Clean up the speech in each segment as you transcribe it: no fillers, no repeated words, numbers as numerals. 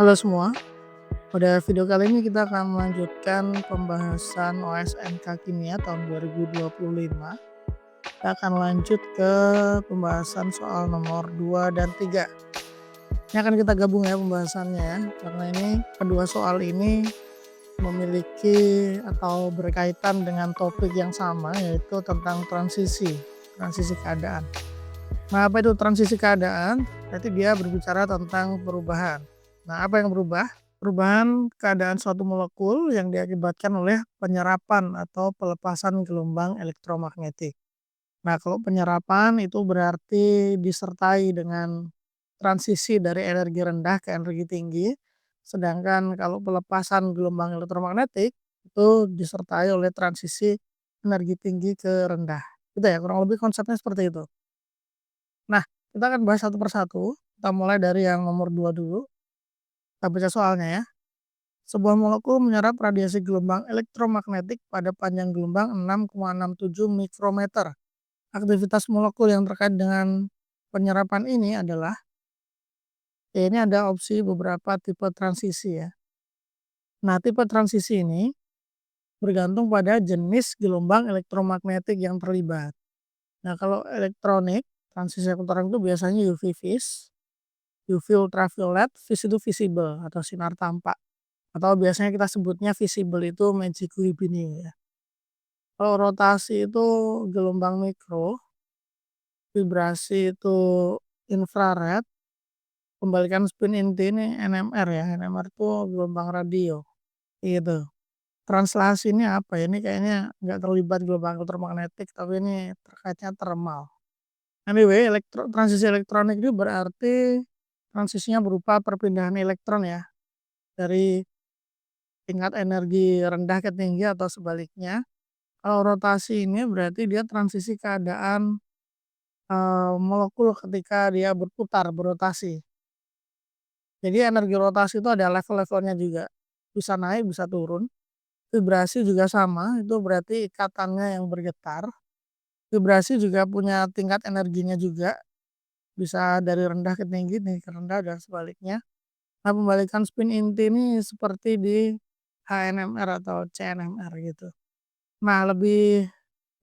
Halo semua, pada video kali ini kita akan melanjutkan pembahasan OSNK Kimia tahun 2025. Kita akan lanjut ke pembahasan soal nomor 2 dan 3. Ini akan kita gabung ya pembahasannya ya, karena ini kedua soal ini memiliki atau berkaitan dengan topik yang sama, yaitu tentang transisi keadaan. Nah, apa itu transisi keadaan? Berarti dia berbicara tentang perubahan. Nah, apa yang berubah? Perubahan keadaan suatu molekul yang diakibatkan oleh penyerapan atau pelepasan gelombang elektromagnetik. Nah, kalau penyerapan itu berarti disertai dengan transisi dari energi rendah ke energi tinggi, sedangkan kalau pelepasan gelombang elektromagnetik itu disertai oleh transisi energi tinggi ke rendah. Gitu ya, kurang lebih konsepnya seperti itu. Nah, kita akan bahas satu persatu. Kita mulai dari yang nomor 2 dulu. Kita baca soalnya ya. Sebuah molekul menyerap radiasi gelombang elektromagnetik pada panjang gelombang 6,67 mikrometer. Aktivitas molekul yang terkait dengan penyerapan ini adalah, ya ini ada opsi beberapa tipe transisi ya. Nah, tipe transisi ini bergantung pada jenis gelombang elektromagnetik yang terlibat. Nah, kalau elektronik, transisi elektronik itu biasanya UV vis, UV ultraviolet, vis itu visible atau sinar tampak. Atau biasanya kita sebutnya visible itu magic Webini ya. Kalau rotasi itu gelombang mikro, vibrasi itu infrared, pembalikan spin inti ini NMR ya. NMR itu gelombang radio gitu. Translasi ini apa ya? Ini kayaknya nggak terlibat gelombang elektromagnetik, tapi ini terkaitnya thermal. Anyway, transisi elektronik itu berarti transisinya berupa perpindahan elektron ya dari tingkat energi rendah ke tinggi atau sebaliknya. Kalau rotasi ini berarti dia transisi keadaan molekul ketika dia berotasi. Jadi energi rotasi itu ada level-levelnya juga, bisa naik bisa turun. Vibrasi juga sama, itu berarti ikatannya yang bergetar. Vibrasi juga punya tingkat energinya juga, bisa dari rendah ke tinggi, tinggi ke rendah dan sebaliknya. Nah, pembalikan spin inti ini seperti di HNMR atau CNMR gitu. Nah, lebih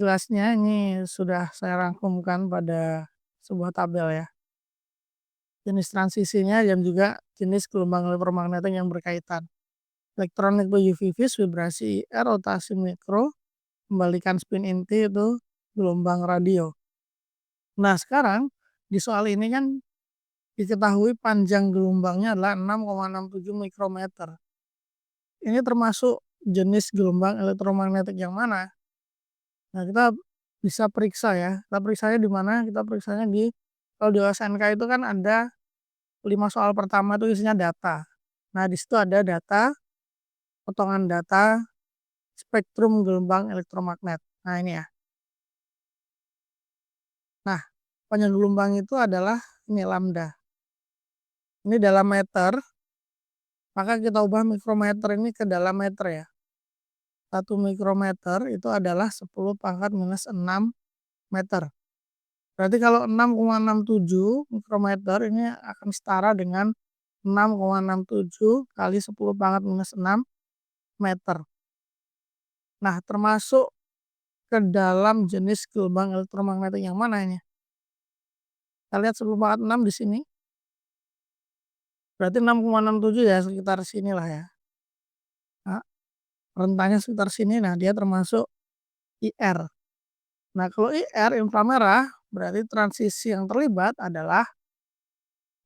jelasnya ini sudah saya rangkumkan pada sebuah tabel ya. Jenis transisinya dan juga jenis gelombang elektromagnetik yang berkaitan. Elektronik itu UV vis, vibrasi IR, rotasi mikro, kembalikan spin inti itu gelombang radio. Nah, sekarang di soal ini kan diketahui panjang gelombangnya adalah 6,67 mikrometer. Ini termasuk jenis gelombang elektromagnetik yang mana? Nah, kita bisa periksa ya. Kita periksanya di mana? Kita periksanya kalau di OSNK itu kan ada 5 soal pertama itu isinya data. Nah, di situ ada data, potongan data, spektrum gelombang elektromagnet. Nah, ini ya. Nah, panjang gelombang itu adalah ini lambda. Ini dalam meter, maka kita ubah mikrometer ini ke dalam meter ya. 1 mikrometer itu adalah 10 pangkat minus 6 meter. Berarti kalau 6,67 mikrometer ini akan setara dengan 6,67 kali 10 pangkat minus 6 meter. Nah, termasuk ke dalam jenis gelombang elektromagnetik yang mana ini? Kita lihat 10 pangkat 6 di sini. Berarti 6,67 ya sekitar sinilah ya. Nah, rentangnya sekitar sini. Nah, dia termasuk IR. Nah, kalau IR inframerah berarti transisi yang terlibat adalah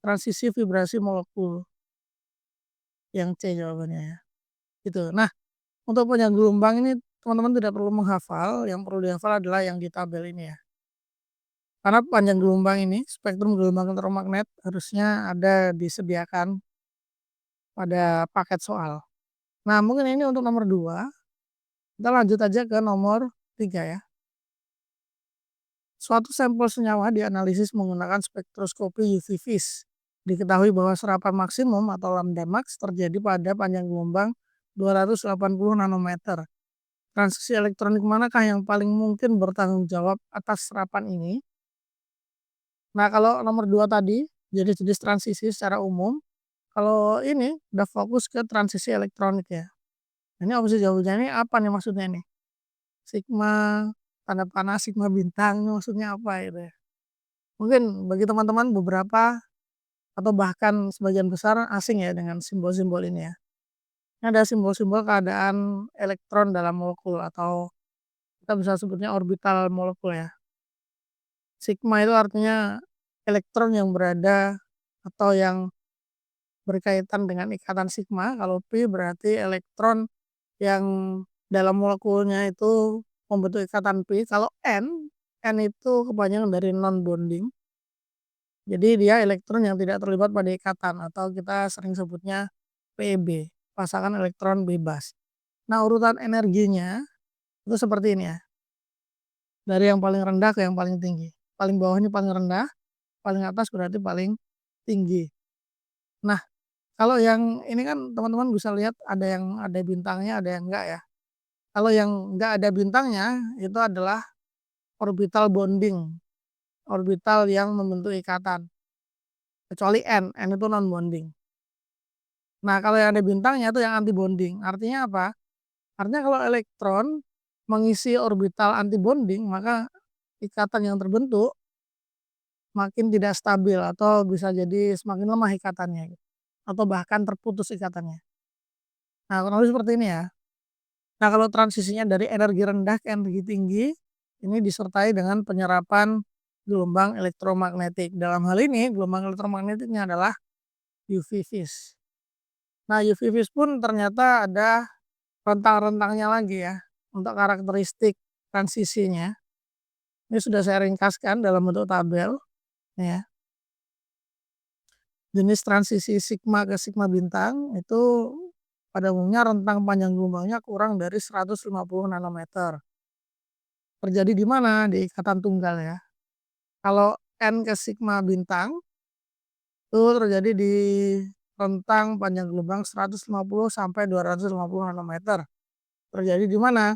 transisi vibrasi molekul. Yang C jawabannya ya. Gitu. Nah, untuk panjang gelombang ini teman-teman tidak perlu menghafal, yang perlu dihafal adalah yang di tabel ini ya. Karena panjang gelombang ini, spektrum gelombang elektromagnet harusnya ada disediakan pada paket soal. Nah, mungkin ini untuk nomor 2. Kita lanjut aja ke nomor 3 ya. Suatu sampel senyawa dianalisis menggunakan spektroskopi UV vis. Diketahui bahwa serapan maksimum atau lambda max terjadi pada panjang gelombang 280 nanometer. Transisi elektronik manakah yang paling mungkin bertanggung jawab atas serapan ini? Nah, kalau nomor 2 tadi, jenis-jenis transisi secara umum, Kalau ini udah fokus ke transisi elektronik ya. Ini opsi jawabannya ini apa nih maksudnya nih? Sigma, tanda panah sigma bintang maksudnya apa gitu ya? Mungkin bagi teman-teman beberapa atau bahkan sebagian besar asing ya dengan simbol-simbol ini ya. Ini ada simbol-simbol keadaan elektron dalam molekul atau kita bisa sebutnya orbital molekul ya. Sigma itu artinya elektron yang berada atau yang berkaitan dengan ikatan sigma, kalau Pi berarti elektron yang dalam molekulnya itu membentuk ikatan Pi. Kalau N itu kepanjangan dari non bonding. Jadi dia elektron yang tidak terlibat pada ikatan atau kita sering sebutnya PEB, pasangan elektron bebas. Nah, urutan energinya itu seperti ini ya. Dari yang paling rendah ke yang paling tinggi. Paling bawah ini paling rendah, paling atas berarti paling tinggi. Nah, kalau yang ini kan teman-teman bisa lihat ada yang ada bintangnya, ada yang enggak ya. Kalau yang enggak ada bintangnya itu adalah orbital bonding, orbital yang membentuk ikatan. Kecuali N itu non bonding. Nah, kalau yang ada bintangnya itu yang anti bonding. Artinya apa? Artinya kalau elektron mengisi orbital anti bonding, maka ikatan yang terbentuk makin tidak stabil atau bisa jadi semakin lemah ikatannya gitu, atau bahkan terputus ikatannya. Nah, kurang lebih seperti ini ya. Nah, kalau transisinya dari energi rendah ke energi tinggi, ini disertai dengan penyerapan gelombang elektromagnetik. Dalam hal ini, gelombang elektromagnetiknya adalah UV phase. Nah, UV phase pun ternyata ada rentang-rentangnya lagi ya, untuk karakteristik transisinya. Ini sudah saya ringkaskan dalam bentuk tabel, ya. Jenis transisi sigma ke sigma bintang itu pada umumnya rentang panjang gelombangnya kurang dari 150 nanometer. Terjadi di mana? Di ikatan tunggal ya. Kalau N ke sigma bintang itu terjadi di rentang panjang gelombang 150 sampai 250 nanometer. Terjadi di mana?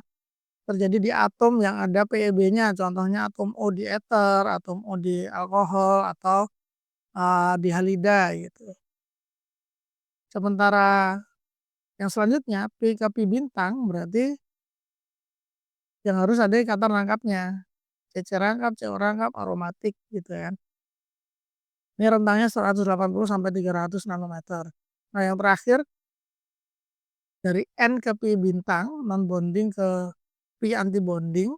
Terjadi di atom yang ada PeB-nya, contohnya atom O di ether, atom O di alkohol, atau di halida gitu. Sementara yang selanjutnya Pi ke Pi bintang berarti yang harus ada ikatan rangkapnya. CC rangkap, CO rangkap, aromatik gitu kan. Ini rentangnya 180 sampai 300 nanometer. Nah, yang terakhir dari N ke Pi bintang non bonding ke Pi anti bonding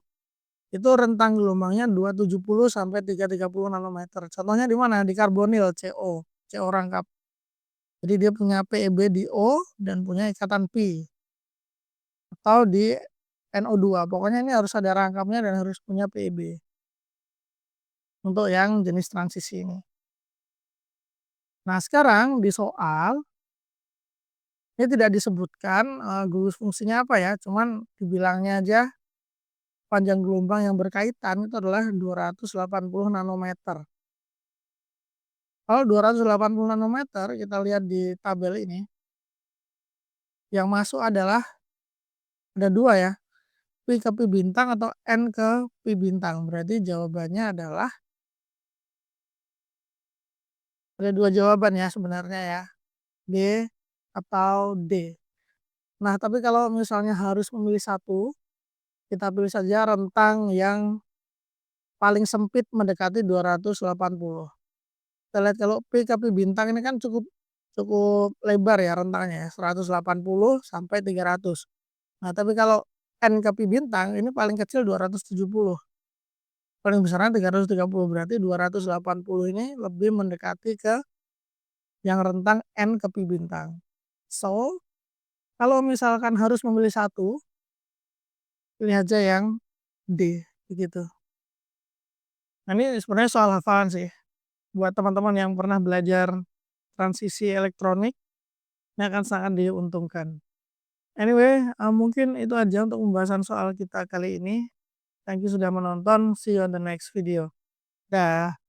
itu rentang gelombangnya 270 sampai 330 nanometer. Contohnya di mana? Di karbonil CO, CO rangkap. Jadi dia punya PeB di O dan punya ikatan Pi. Atau di NO2. Pokoknya ini harus ada rangkapnya dan harus punya PeB. Untuk yang jenis transisi ini. Nah, sekarang di soal ini tidak disebutkan gugus fungsinya apa ya, cuman dibilangnya aja panjang gelombang yang berkaitan itu adalah 280 nanometer. Kalau 280 nanometer kita lihat di tabel ini, yang masuk adalah ada dua ya, Pi ke Pi bintang atau N ke Pi bintang. Berarti jawabannya adalah ada dua jawaban ya sebenarnya ya, B atau D. Nah, tapi kalau misalnya harus memilih satu, kita pilih saja rentang yang paling sempit mendekati 280. Kita lihat kalau P ke P bintang ini kan cukup cukup lebar ya rentangnya ya, 180 sampai 300. Nah, tapi kalau N ke P bintang ini paling kecil 270. Paling besarnya 330, berarti 280 ini lebih mendekati ke yang rentang N ke Pi bintang. So, kalau misalkan harus memilih satu, pilih aja yang D, begitu. Nah, ini sebenarnya soal hafalan sih. Buat teman-teman yang pernah belajar transisi elektronik, ini akan sangat diuntungkan. Anyway, mungkin itu aja untuk pembahasan soal kita kali ini. Thank you sudah menonton. See you on the next video. Dah.